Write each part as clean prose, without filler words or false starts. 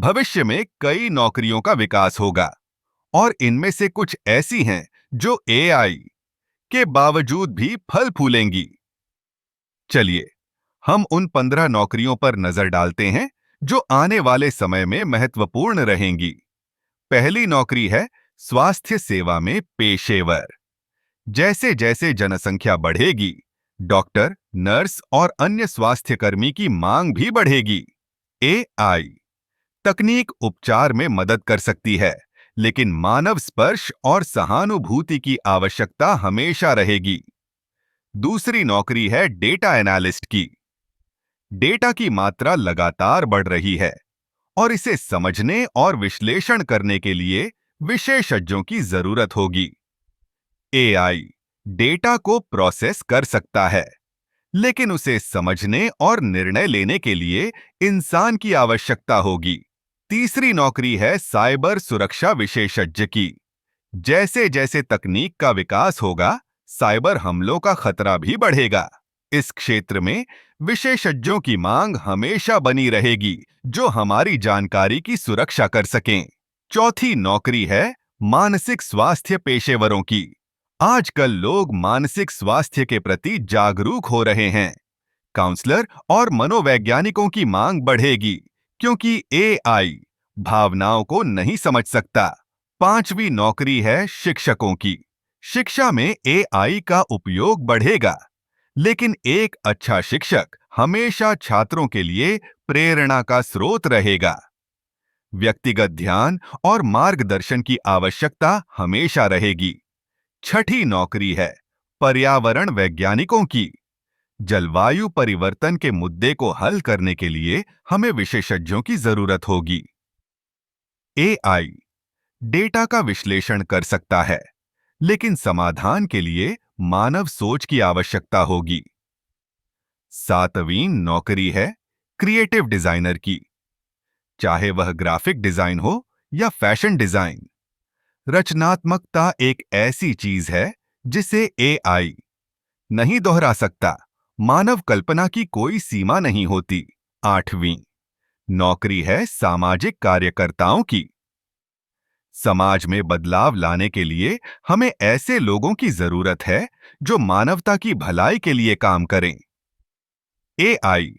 भविष्य में कई नौकरियों का विकास होगा और इनमें से कुछ ऐसी हैं जो एआई के बावजूद भी फल फूलेंगी। चलिए, हम उन 15 नौकरियों पर नजर डालते हैं जो आने वाले समय में महत्वपूर्ण रहेंगी। पहली नौकरी है स्वास्थ्य सेवा में पेशेवर। जैसे जैसे जनसंख्या बढ़ेगी, डॉक्टर, नर्स और अन्य स्वास्थ्य कर्मी की मांग भी बढ़ेगी। एआई तकनीक उपचार में मदद कर सकती है, लेकिन मानव स्पर्श और सहानुभूति की आवश्यकता हमेशा रहेगी। दूसरी नौकरी है डेटा एनालिस्ट की। डेटा की मात्रा लगातार बढ़ रही है और इसे समझने और विश्लेषण करने के लिए विशेषज्ञों की जरूरत होगी। एआई डेटा को प्रोसेस कर सकता है, लेकिन उसे समझने और निर्णय लेने के लिए इंसान की आवश्यकता होगी। तीसरी नौकरी है साइबर सुरक्षा विशेषज्ञ की। जैसे जैसे तकनीक का विकास होगा, साइबर हमलों का खतरा भी बढ़ेगा। इस क्षेत्र में विशेषज्ञों की मांग हमेशा बनी रहेगी, जो हमारी जानकारी की सुरक्षा कर सकें। चौथी नौकरी है मानसिक स्वास्थ्य पेशेवरों की। आजकल लोग मानसिक स्वास्थ्य के प्रति जागरूक हो रहे हैं। काउंसलर और मनोवैज्ञानिकों की मांग बढ़ेगी, क्योंकि एआई भावनाओं को नहीं समझ सकता। पांचवी नौकरी है शिक्षकों की। शिक्षा में एआई का उपयोग बढ़ेगा, लेकिन एक अच्छा शिक्षक हमेशा छात्रों के लिए प्रेरणा का स्रोत रहेगा। व्यक्तिगत ध्यान और मार्गदर्शन की आवश्यकता हमेशा रहेगी। छठी नौकरी है पर्यावरण वैज्ञानिकों की। जलवायु परिवर्तन के मुद्दे को हल करने के लिए हमें विशेषज्ञों की जरूरत होगी। एआई डेटा का विश्लेषण कर सकता है, लेकिन समाधान के लिए मानव सोच की आवश्यकता होगी। सातवीं नौकरी है क्रिएटिव डिजाइनर की। चाहे वह ग्राफिक डिजाइन हो या फैशन डिजाइन, रचनात्मकता एक ऐसी चीज है जिसे एआई नहीं दोहरा सकता। मानव कल्पना की कोई सीमा नहीं होती। आठवीं नौकरी है सामाजिक कार्यकर्ताओं की। समाज में बदलाव लाने के लिए हमें ऐसे लोगों की जरूरत है जो मानवता की भलाई के लिए काम करें। एआई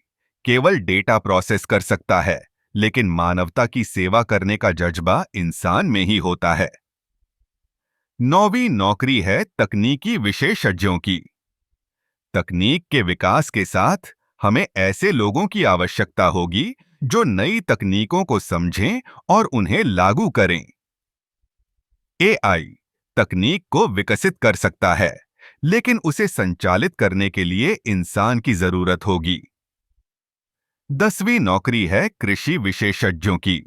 केवल डेटा प्रोसेस कर सकता है, लेकिन मानवता की सेवा करने का जज्बा इंसान में ही होता है। नौवीं नौकरी है तकनीकी विशेषज्ञों की। तकनीक के विकास के साथ हमें ऐसे लोगों की आवश्यकता होगी जो नई तकनीकों को समझें और उन्हें लागू करें। एआई तकनीक को विकसित कर सकता है, लेकिन उसे संचालित करने के लिए इंसान की जरूरत होगी। 10वीं नौकरी है कृषि विशेषज्ञों की।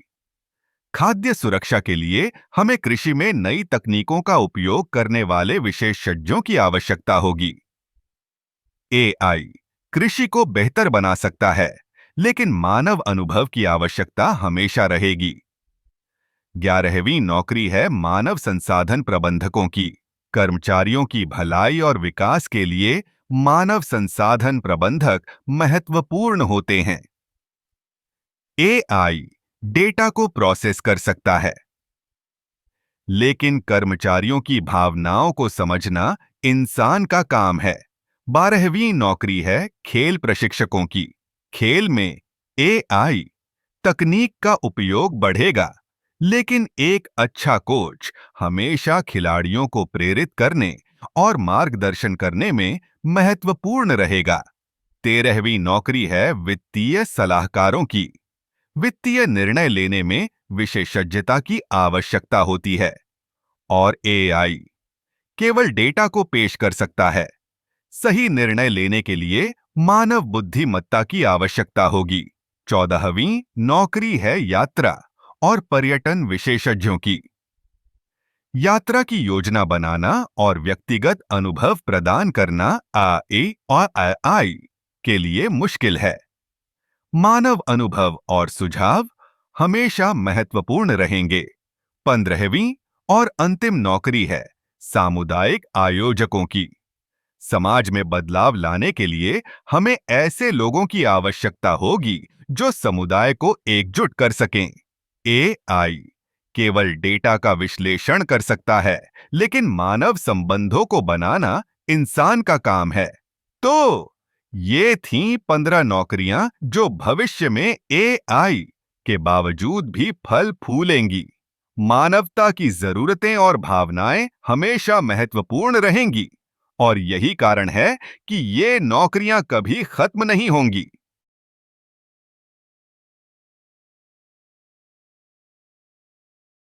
खाद्य सुरक्षा के लिए हमें कृषि में नई तकनीकों का उपयोग करने वाले विशेषज्ञों की आवश्यकता होगी। एआई कृषि को बेहतर बना सकता है, लेकिन मानव अनुभव की आवश्यकता हमेशा रहेगी। 11वीं नौकरी है मानव संसाधन प्रबंधकों की। कर्मचारियों की भलाई और विकास के लिए मानव संसाधन प्रबंधक महत्वपूर्ण होते हैं। एआई डेटा को प्रोसेस कर सकता है, लेकिन कर्मचारियों की भावनाओं को समझना इंसान का काम है। 12वीं नौकरी है खेल प्रशिक्षकों की। खेल में एआई तकनीक का उपयोग बढ़ेगा, लेकिन एक अच्छा कोच हमेशा खिलाड़ियों को प्रेरित करने और मार्गदर्शन करने में महत्वपूर्ण रहेगा। 13वीं नौकरी है वित्तीय सलाहकारों की। वित्तीय निर्णय लेने में विशेषज्ञता की आवश्यकता होती है और एआई केवल डेटा को पेश कर सकता है। सही निर्णय लेने के लिए मानव बुद्धिमत्ता की आवश्यकता होगी। 14वीं नौकरी है यात्रा और पर्यटन विशेषज्ञों की। यात्रा की योजना बनाना और व्यक्तिगत अनुभव प्रदान करना एआई के लिए मुश्किल है। मानव अनुभव और सुझाव हमेशा महत्वपूर्ण रहेंगे। 15वीं और अंतिम नौकरी है सामुदायिक आयोजकों की। समाज में बदलाव लाने के लिए हमें ऐसे लोगों की आवश्यकता होगी जो समुदाय को एकजुट कर सकें। एआई केवल डेटा का विश्लेषण कर सकता है, लेकिन मानव संबंधों को बनाना इंसान का काम है। तो ये थीं 15 नौकरियां जो भविष्य में एआई के बावजूद भी फल फूलेंगी। मानवता की जरूरतें और भावनाएं हमेशा महत्वपूर्ण रहेंगी, और यही कारण है कि ये नौकरियां कभी खत्म नहीं होंगी।